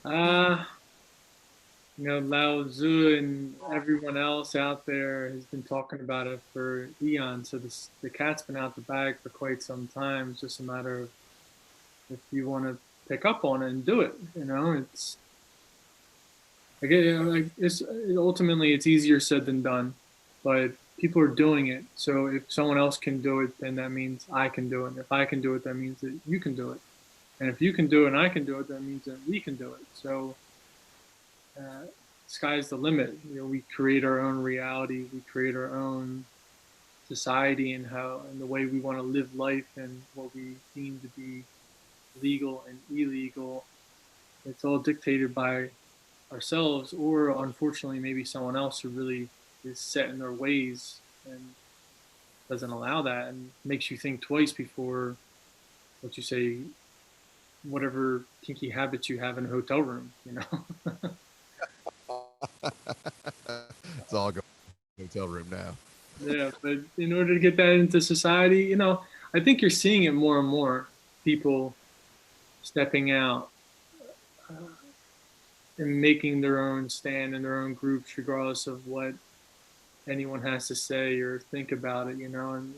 Speaker 1: uh, Lao Tzu and everyone else out there has been talking about it for eons. So the cat's been out the bag for quite some time. It's just a matter of if you want to pick up on it and do it. It's again, it's ultimately it's easier said than done, but people are doing it. So if someone else can do it, then that means I can do it. And if I can do it, that means that you can do it. And if you can do it and I can do it, that means that we can do it. So sky's the limit. We create our own reality. We create our own society and the way we want to live life and what we deem to be legal and illegal. It's all dictated by ourselves, or unfortunately, maybe someone else who really is set in their ways and doesn't allow that, and makes you think twice before what you say, whatever kinky habits you have in a hotel room.
Speaker 2: It's all going to the hotel room now.
Speaker 1: Yeah, but in order to get that into society, I think you're seeing it more and more. People stepping out uh, and making their own stand in their own groups, regardless of what anyone has to say or think about it. And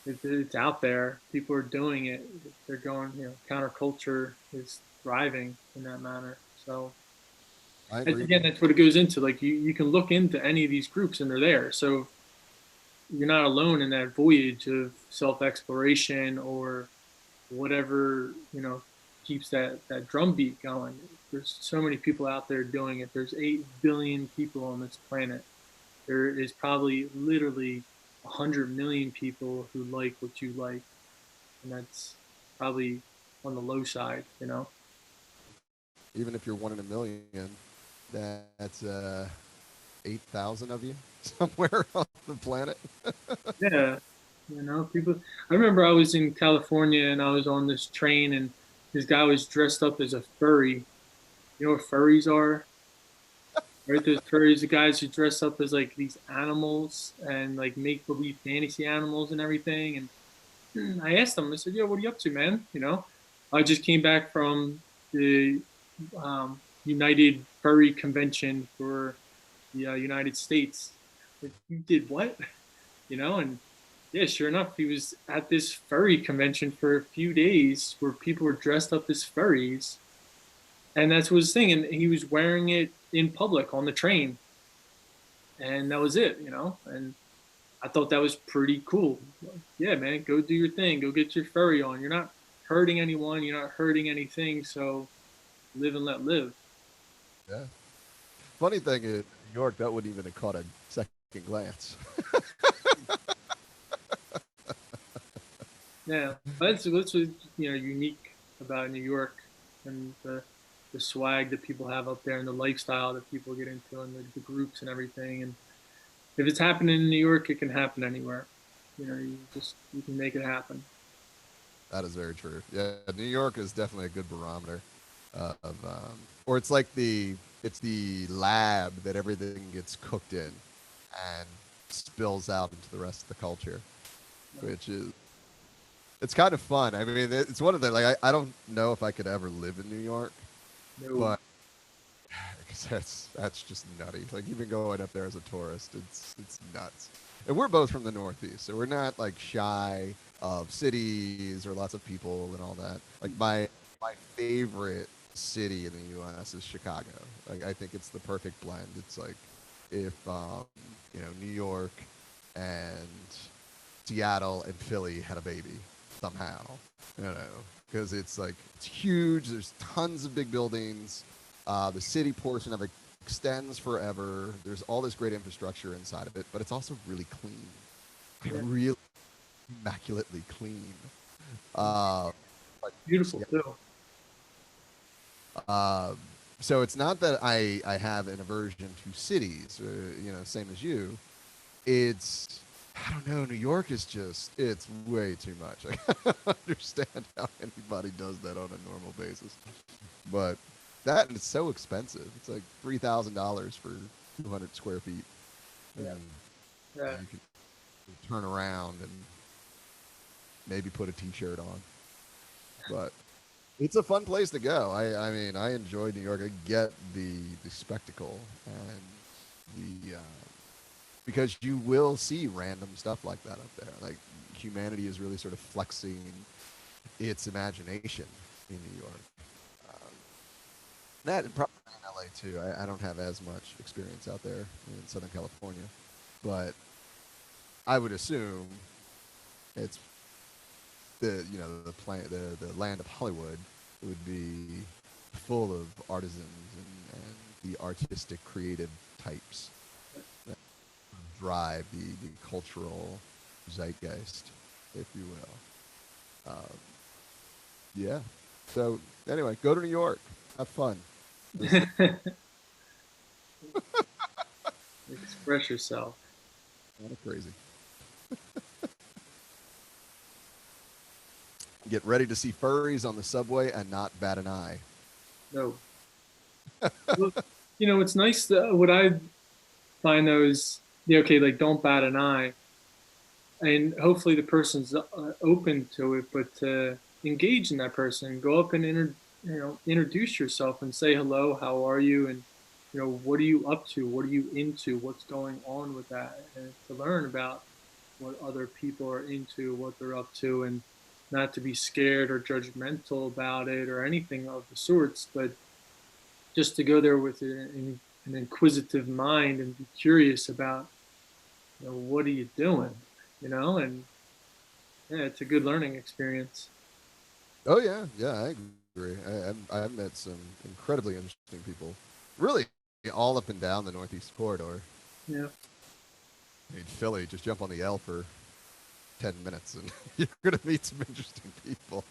Speaker 1: it's out there. People are doing it. They're going. Counterculture is thriving in that manner. So
Speaker 2: I agree.
Speaker 1: again, that's what it goes into. Like you can look into any of these groups and they're there. So you're not alone in that voyage of self exploration or whatever keeps that drum beat going. There's so many people out there doing it. There's 8 billion people on this planet. There is probably literally 100 million people who like what you like, and that's probably on the low side.
Speaker 2: Even if you're one in a million, that's 8,000 of you somewhere on the planet.
Speaker 1: Yeah, people. I remember I was in California and I was on this train, and this guy was dressed up as a furry. You know what furries are? Right, those furries, the guys who dress up as like these animals and like make believe fantasy animals and everything. And I asked him, I said, "Yo, what are you up to, man?" I just came back from the United Furry Convention for the United States. Like, you did what? And yeah, sure enough, he was at this furry convention for a few days where people were dressed up as furries, and that's what his thing. And he was wearing it in public on the train, and that was it. And I thought that was pretty cool. Like, yeah, man, go do your thing. Go get your furry on. You're not hurting anyone. You're not hurting anything. So live and let live.
Speaker 2: Yeah. Funny thing is, New York, that wouldn't even have caught a second glance.
Speaker 1: Yeah, that's what's unique about New York and the swag that people have up there and the lifestyle that people get into and the groups and everything. And if it's happening in New York, it can happen anywhere. You can make it happen.
Speaker 2: That is very true. Yeah, New York is definitely a good barometer of, or it's the lab that everything gets cooked in and spills out into the rest of the culture, which is it's kind of fun. I mean, it's one of the like I don't know if I could ever live in New York,
Speaker 1: No,
Speaker 2: but because that's just nutty. Like even going up there as a tourist, it's nuts. And we're both from the Northeast, so we're not like shy of cities or lots of people and all that. Like my favorite city in the U.S. is Chicago. Like I think it's the perfect blend. It's like if New York and Seattle and Philly had a baby somehow, because it's like it's huge. There's tons of big buildings. The city portion of it extends forever. There's all this great infrastructure inside of it, but it's also really clean, like
Speaker 1: yeah,
Speaker 2: really immaculately clean. Uh, but
Speaker 1: beautiful
Speaker 2: yeah,
Speaker 1: too.
Speaker 2: uh, so it's not that I have an aversion to cities, same as you. It's I don't know. New York is just it's way too much. I don't understand how anybody does that on a normal basis. But that and it's so expensive. It's like $3,000 for 200 square feet, and
Speaker 1: Yeah, yeah,
Speaker 2: you can turn around and maybe put a T-shirt on. But it's a fun place to go. I mean, I enjoy New York. I get the spectacle and the because you will see random stuff like that up there. Like humanity is really sort of flexing its imagination in New York. Um, that and probably in LA too. I don't have as much experience out there in Southern California, but I would assume it's the land of Hollywood would be full of artisans and the artistic creative types that drive the cultural zeitgeist, if you will. Yeah. So anyway, go to New York. Have fun. Just
Speaker 1: Express yourself.
Speaker 2: kind of crazy. Get ready to see furries on the subway and not bat an eye.
Speaker 1: No. Well, it's nice that what I find though is, yeah, okay, like don't bat an eye, and hopefully the person's open to it, but to engage in that person, go up and introduce yourself and say hello, how are you, and what are you up to, what are you into, what's going on with that, and to learn about what other people are into, what they're up to, and not to be scared or judgmental about it or anything of the sorts, but just to go there with an inquisitive mind and be curious about, what are you doing, and yeah, it's a good learning experience.
Speaker 2: Oh yeah, yeah, I agree. I've met some incredibly interesting people, really all up and down the Northeast corridor.
Speaker 1: Yeah.
Speaker 2: I mean, Philly, just jump on the L for 10 minutes, and you're gonna meet some interesting people.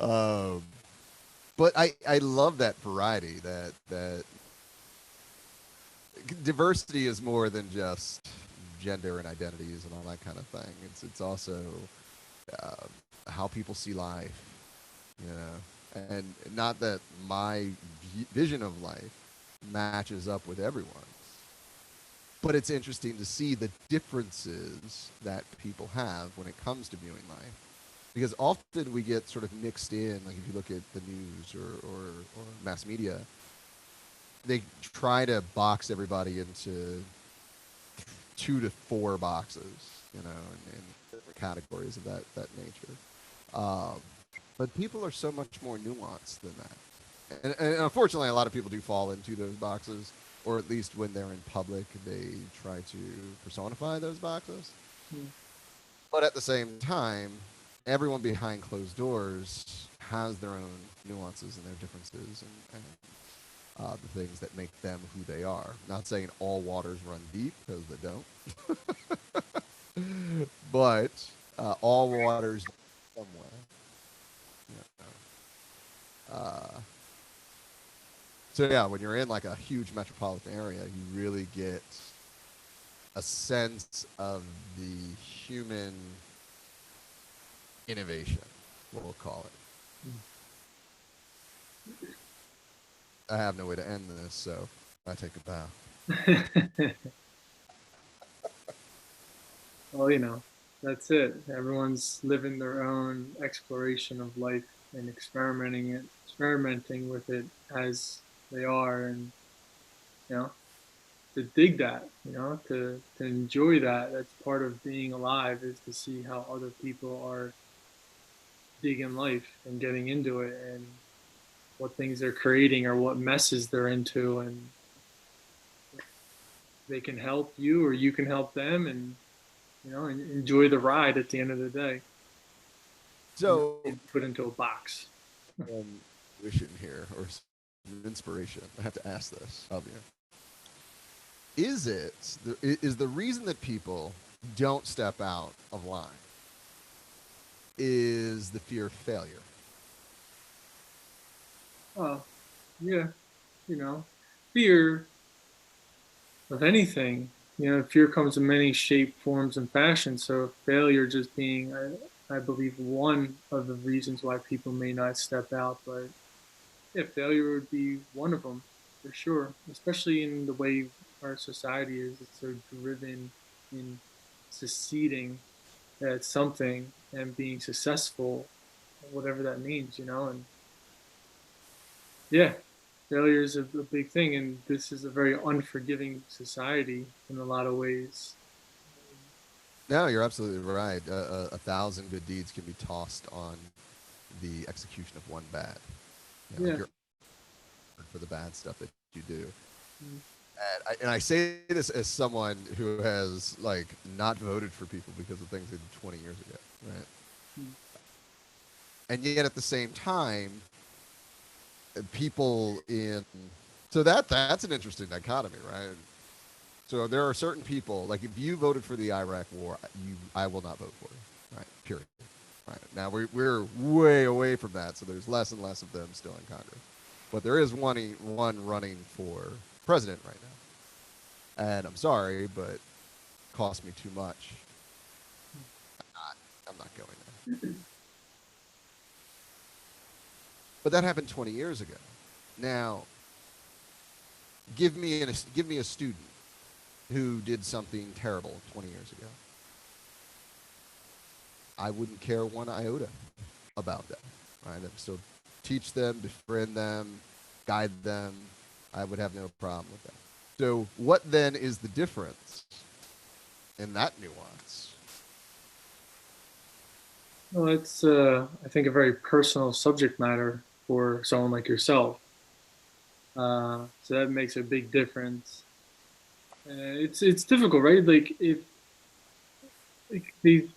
Speaker 2: um, but I love that variety. That diversity is more than just gender and identities and all that kind of thing. It's also uh, how people see life, and not that my vision of life matches up with everyone's, but it's interesting to see the differences that people have when it comes to viewing life, because often we get sort of mixed in. Like if you look at the news or mass media, they try to box everybody into 2 to 4 boxes, in different categories of that nature. Um, but people are so much more nuanced than that. And unfortunately, a lot of people do fall into those boxes, or at least when they're in public, they try to personify those boxes.
Speaker 1: Mm.
Speaker 2: But at the same time, everyone behind closed doors has their own nuances and their differences and the things that make them who they are. Not saying all waters run deep, because they don't, but all waters somewhere. Uh, so yeah, when you're in like a huge metropolitan area, you really get a sense of the human innovation, we'll call it. I have no way to end this, so I take a bow.
Speaker 1: Well, that's it. Everyone's living their own exploration of life and experimenting with it as they are, and you know, to dig that, to enjoy that. That's part of being alive, is to see how other people are digging life and getting into it, and what things they're creating or what messes they're into, and they can help you or you can help them, and enjoy the ride at the end of the day.
Speaker 2: So,
Speaker 1: Put into a box.
Speaker 2: intuition here, or some inspiration. I have to ask this of you. Is the reason that people don't step out of line is the fear of failure?
Speaker 1: Oh, yeah, fear of anything. Fear comes in many shape, forms, and fashions. So failure just being, I believe, one of the reasons why people may not step out. But yeah, failure would be one of them for sure. Especially in the way our society is, it's so driven in succeeding at something and being successful, whatever that means, and yeah, failure is a big thing, and this is a very unforgiving society in a lot of ways.
Speaker 2: No, you're absolutely right. 1,000 good deeds can be tossed on the execution of one bad.
Speaker 1: Yeah.
Speaker 2: You're for the bad stuff that you do.
Speaker 1: Mm.
Speaker 2: And I say this as someone who has like not voted for people because of things they did 20 years ago, right?
Speaker 1: Mm.
Speaker 2: And yet at the same time, people in so that's an interesting dichotomy, right? So there are certain people, like if you voted for the Iraq War, I will not vote for you, right? Period. Right. Now we're way away from that, so there's less and less of them still in Congress. But there is one running for president right now, and I'm sorry, but it cost me too much. I'm not going there. But that happened 20 years ago. Now, give me a student who did something terrible 20 years ago. I wouldn't care one iota about that. Right? I'd still teach them, befriend them, guide them. I would have no problem with that. So, what then is the difference in that nuance?
Speaker 1: Well, it's I think a very personal subject matter for someone like yourself. So that makes a big difference. It's difficult, right? Like if like they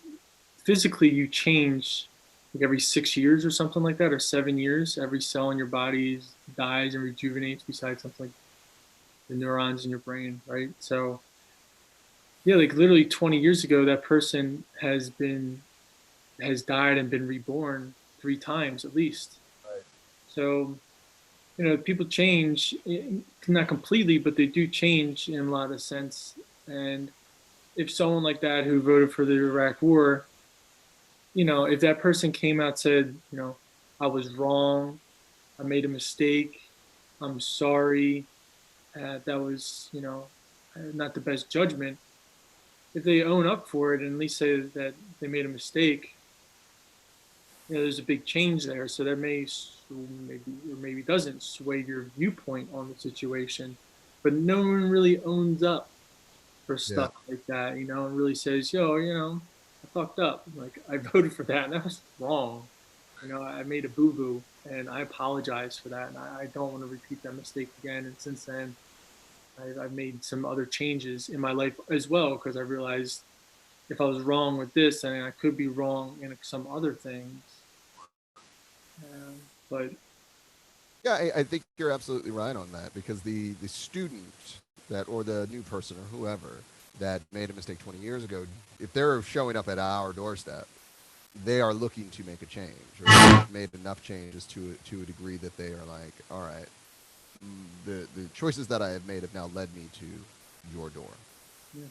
Speaker 1: physically you change like every 6 years or something like that, or 7 years, every cell in your body dies and rejuvenates. Besides something like the neurons in your brain, right? So yeah, like literally 20 years ago, that person has died and been reborn 3 times at least.
Speaker 2: Right.
Speaker 1: So people change, not completely, but they do change in a lot of sense. And if someone like that who voted for the Iraq War, if that person came out and said, I was wrong, I made a mistake, I'm sorry, that was, not the best judgment. If they own up for it and at least say that they made a mistake, there's a big change there. So that maybe doesn't sway your viewpoint on the situation. But no one really owns up for
Speaker 2: Yeah.
Speaker 1: stuff like that, and really says, yo, I fucked up. Like I voted for that and that was wrong. I made a boo boo and I apologize for that. And I don't want to repeat that mistake again. And since then, I've made some other changes in my life as well because I realized if I was wrong with this, then I could be wrong in some other things. But
Speaker 2: Yeah, I think you're absolutely right on that because the student that or the new person or whoever that made a mistake 20 years ago, if they're showing up at our doorstep, they are looking to make a change or they've made enough changes to a degree that they are like, all right, the choices that I have made have now led me to your door.
Speaker 1: yeah.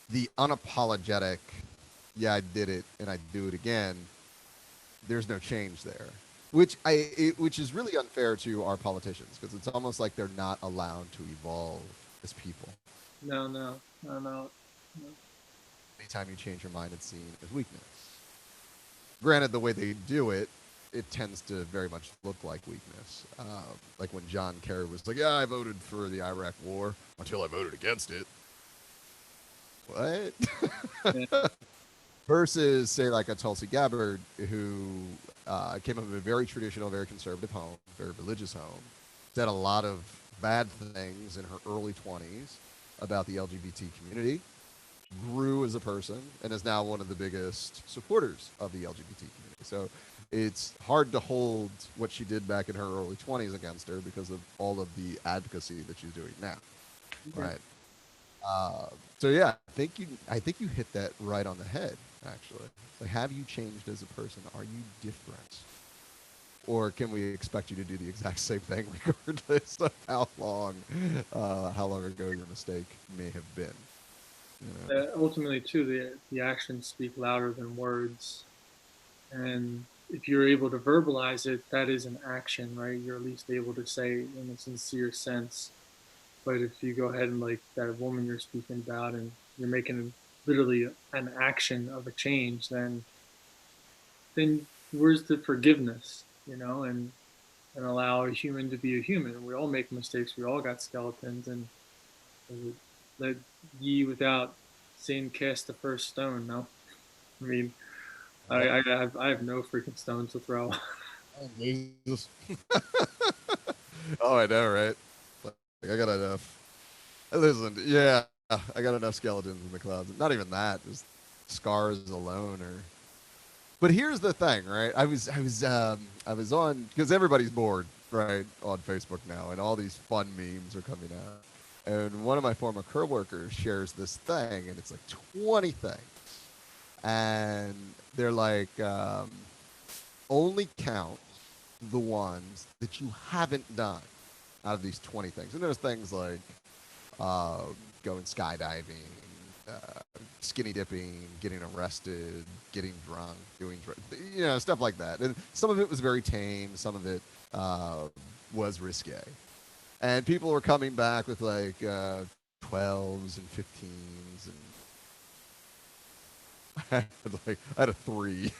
Speaker 2: The unapologetic, yeah, I did it and I do it again. There's no change there, which is really unfair to our politicians because it's almost like they're not allowed to evolve as people.
Speaker 1: No.
Speaker 2: Anytime you change your mind, it's seen as weakness. Granted, the way they do it, it tends to very much look like weakness. Like when John Kerry was like, "Yeah, I voted for the Iraq War until I voted against it." What?
Speaker 1: Yeah.
Speaker 2: Versus, say, like a Tulsi Gabbard, who came from a very traditional, very conservative home, very religious home, said a lot of bad things in her early 20s about the LGBT community, grew as a person, and is now one of the biggest supporters of the LGBT community. So it's hard to hold what she did back in her early 20s against her because of all of the advocacy that she's doing now.
Speaker 1: Okay.
Speaker 2: Right. So yeah, I think you hit that right on the head. Actually, like, have you changed as a person? Are you different, or can we expect you to do the exact same thing regardless of how long ago your mistake may have been?
Speaker 1: Ultimately, too, the actions speak louder than words, and if you're able to verbalize it, that is an action, right? You're at least able to say in a sincere sense. But if you go ahead and like that woman you're speaking about, and you're making literally an action of a change, then where's the forgiveness, and allow a human to be a human. We all make mistakes. We all got skeletons, and let ye without sin cast the first stone. No, I mean, I have no freaking stones to throw.
Speaker 2: Oh, Jesus. Oh, I know, right? Like, I got enough. Listen, yeah, I got enough skeletons in the closet. Not even that, just scars alone. Or, but here's the thing, right? I was on because everybody's bored, right, on Facebook now, and all these fun memes are coming out. And one of my former coworkers shares this thing, and it's like 20 things and they're like, only count the ones that you haven't done out of these 20 things. And there's things like uh, going skydiving, uh, skinny dipping, getting arrested, getting drunk, doing stuff like that. And some of it was very tame, some of it was risque. And people were coming back with like 12s and 15s, and I had a 3.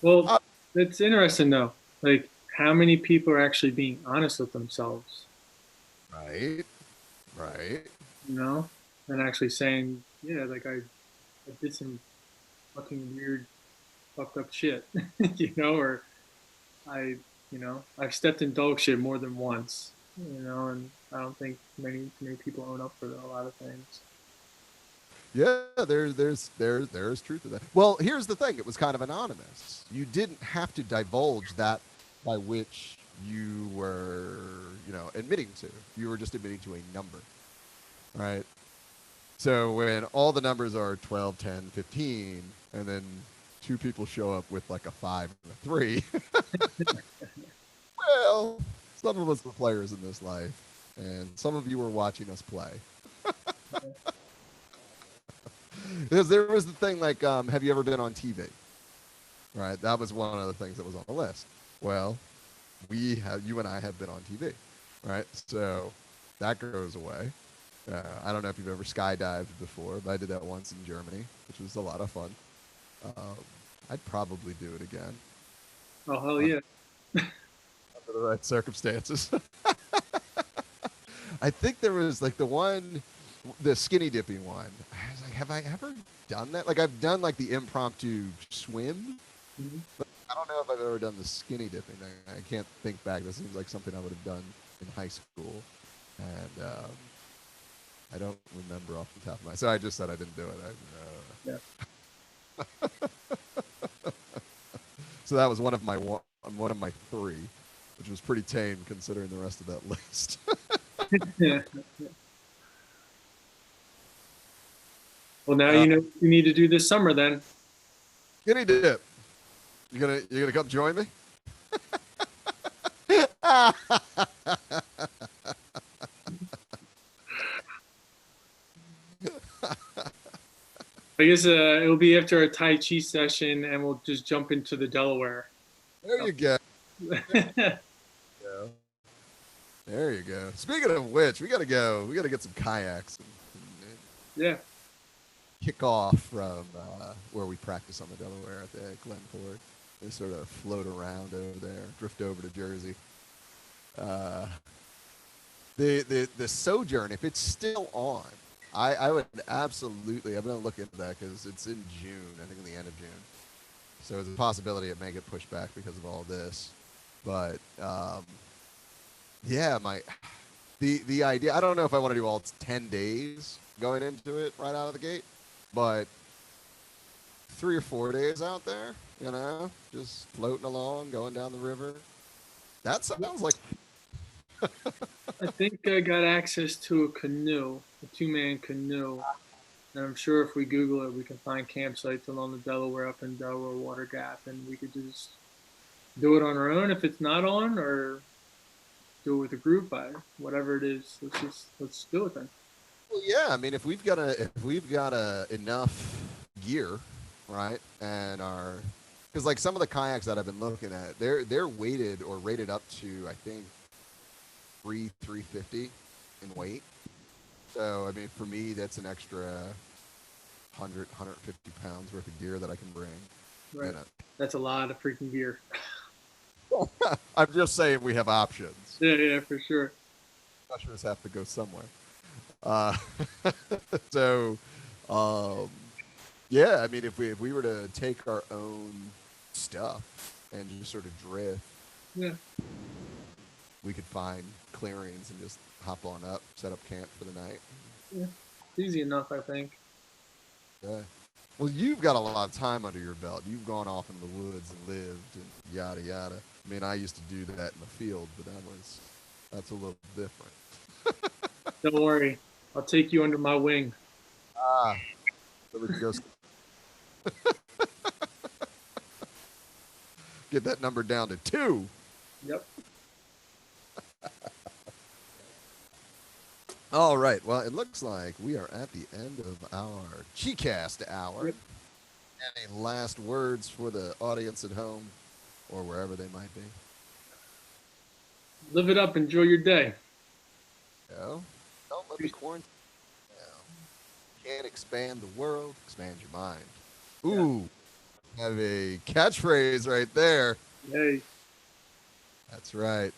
Speaker 1: Well,
Speaker 2: Uh,
Speaker 1: it's interesting though. Like, how many people are actually being honest with themselves,
Speaker 2: right, right.
Speaker 1: you know, and actually saying, yeah, like I did some fucking weird, fucked up shit, or I've stepped in dog shit more than once, and I don't think many people own up for a lot of things.
Speaker 2: Yeah, there's truth to that. Well, here's the thing: it was kind of anonymous. You didn't have to divulge that by which you were, admitting to. You were just admitting to a number, right? So when all the numbers are 12, 10, 15, and then two people show up with like a 5 and a 3, well, some of us were players in this life, and some of you were watching us play. Because there was the thing like, have you ever been on TV? Right, that was one of the things that was on the list. Well, you and I have been on TV, right? So that goes away. I don't know if you've ever skydived before, but I did that once in Germany, which was a lot of fun. Um, I'd probably do it again
Speaker 1: Oh hell yeah!
Speaker 2: under the right circumstances. I think there was like the skinny dipping one. I was like, have I ever done that? Like I've done like the impromptu swim.
Speaker 1: Mhm.
Speaker 2: I don't know if I've ever done the skinny dipping. I can't think back. That seems like something I would have done in high school, and I don't remember off the top of my. So I just said I didn't do it.
Speaker 1: Yeah.
Speaker 2: So that was one of my 3, which was pretty tame considering the rest of that list.
Speaker 1: Yeah. Well, now
Speaker 2: Uh,
Speaker 1: you know what you need to do this summer then.
Speaker 2: Skinny dip. You gonna come join me?
Speaker 1: I guess it'll be after a Tai Chi session, and we'll just jump into the Delaware.
Speaker 2: There you go. Yeah. There you go. Speaking of which, we gotta go. We gotta get some kayaks and
Speaker 1: Yeah.
Speaker 2: kick off from where we practice on the Delaware at the Glenport. They sort of float around over there, drift over to Jersey. Uh, the Sojourn, if it's still on, I would absolutely. I'm gonna look into that because it's in June. I think in the end of June. So there's a possibility it may get pushed back because of all this. But yeah, the idea. I don't know if I want to do all 10 days going into it right out of the gate, but 3 or 4 days out there, just floating along, going down the river. That sounds like.
Speaker 1: I think I got access to a canoe, a 2-man canoe. And I'm sure if we Google it, we can find campsites along the Delaware up in Delaware Water Gap, and we could just do it on our own if it's not on, or do it with a group. Whatever it is. Let's do it then.
Speaker 2: Well, yeah. I mean, if we've got enough gear, right, and because like some of the kayaks that I've been looking at, they're weighted or rated up to I think 350 in weight. So I mean, for me, that's an extra 150 pounds worth of gear that I can bring.
Speaker 1: Right. That's a lot of freaking gear.
Speaker 2: I'm just saying we have options.
Speaker 1: Yeah, for sure.
Speaker 2: Ushers have to go somewhere. Uh, so, yeah, I mean, if we were to take our own stuff and just sort of drift,
Speaker 1: Yeah.
Speaker 2: we could find clearings and just hop on up, set up camp for the night.
Speaker 1: Yeah. Easy enough, I think.
Speaker 2: Yeah. Well, you've got a lot of time under your belt. You've gone off into the woods and lived and yada yada. I mean, I used to do that in the field, but that's a little different.
Speaker 1: Don't worry. I'll take you under my wing.
Speaker 2: Ah, so we can go get that number down to 2.
Speaker 1: Yep.
Speaker 2: All right. Well, it looks like we are at the end of our Chi-Cast hour.
Speaker 1: Yep.
Speaker 2: Any last words for the audience at home or wherever they might be?
Speaker 1: Live it up. Enjoy your day.
Speaker 2: No. Don't let the quarantine down. Can't expand the world, expand your mind. Ooh, have a catchphrase right there.
Speaker 1: Hey.
Speaker 2: That's right.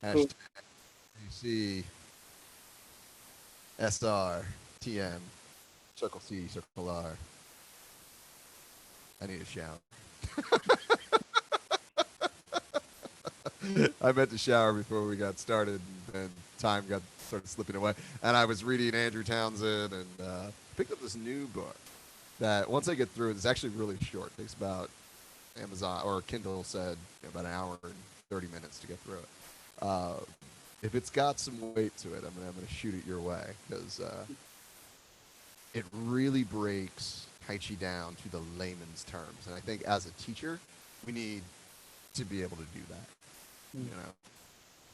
Speaker 1: Cool.
Speaker 2: Hashtag UC SR TM circle C circle R. I need a shower. I meant to shower before we got started, and time got started slipping away. And I was reading Andrew Townsend and picked up this new book that once I get through it, it's actually really short. It takes about Amazon or Kindle said about an hour and 30 minutes to get through it. If it's got some weight to it, I'm gonna shoot it your way because it really breaks Tai Chi down to the layman's terms. And I think as a teacher, we need to be able to do that. You know,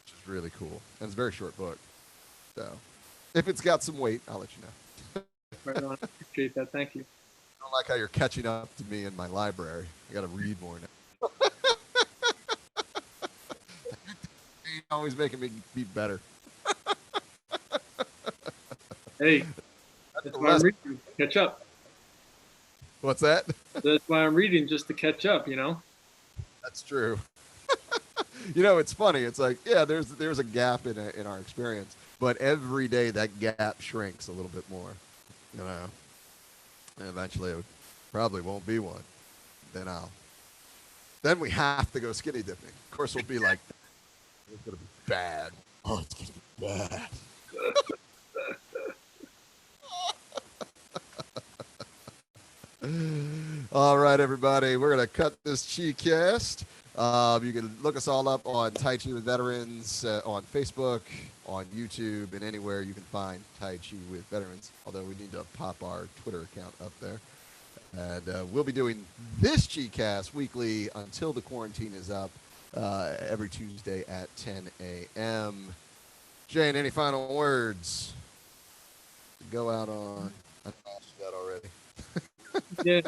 Speaker 2: which is really cool. And it's a very short book. So if it's got some weight, I'll let you know.
Speaker 1: Right on. Appreciate that. Thank you.
Speaker 2: I don't like how you're catching up to me in my library. I got to read more now. You're always making me be better.
Speaker 1: Hey, that's why I'm reading. Catch up.
Speaker 2: What's that?
Speaker 1: That's why I'm reading, just to catch up, you know?
Speaker 2: That's true. You know, it's funny. It's like, yeah, there's a gap in our experience, but every day that gap shrinks a little bit more. You know, and eventually it probably won't be one. Then we have to go skinny dipping. Of course, we'll be like, it's gonna be bad. Oh, it's gonna be bad. All right, everybody, we're gonna cut this Chi-Cast. You can look us all up on Tai Chi with Veterans on Facebook, on YouTube, and anywhere you can find Tai Chi with Veterans. Although we need to pop our Twitter account up there. And we'll be doing this Chi-Cast weekly until the quarantine is up, every Tuesday at 10 a.m. Jane, any final words to go out on? I asked you that already.
Speaker 1: Yeah.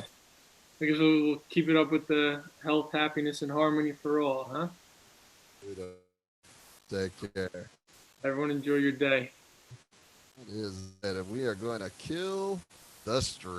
Speaker 1: I guess we'll keep it up with the health, happiness, and harmony for all, huh?
Speaker 2: Take care.
Speaker 1: Everyone enjoy your day.
Speaker 2: Is that we are going to kill the stream.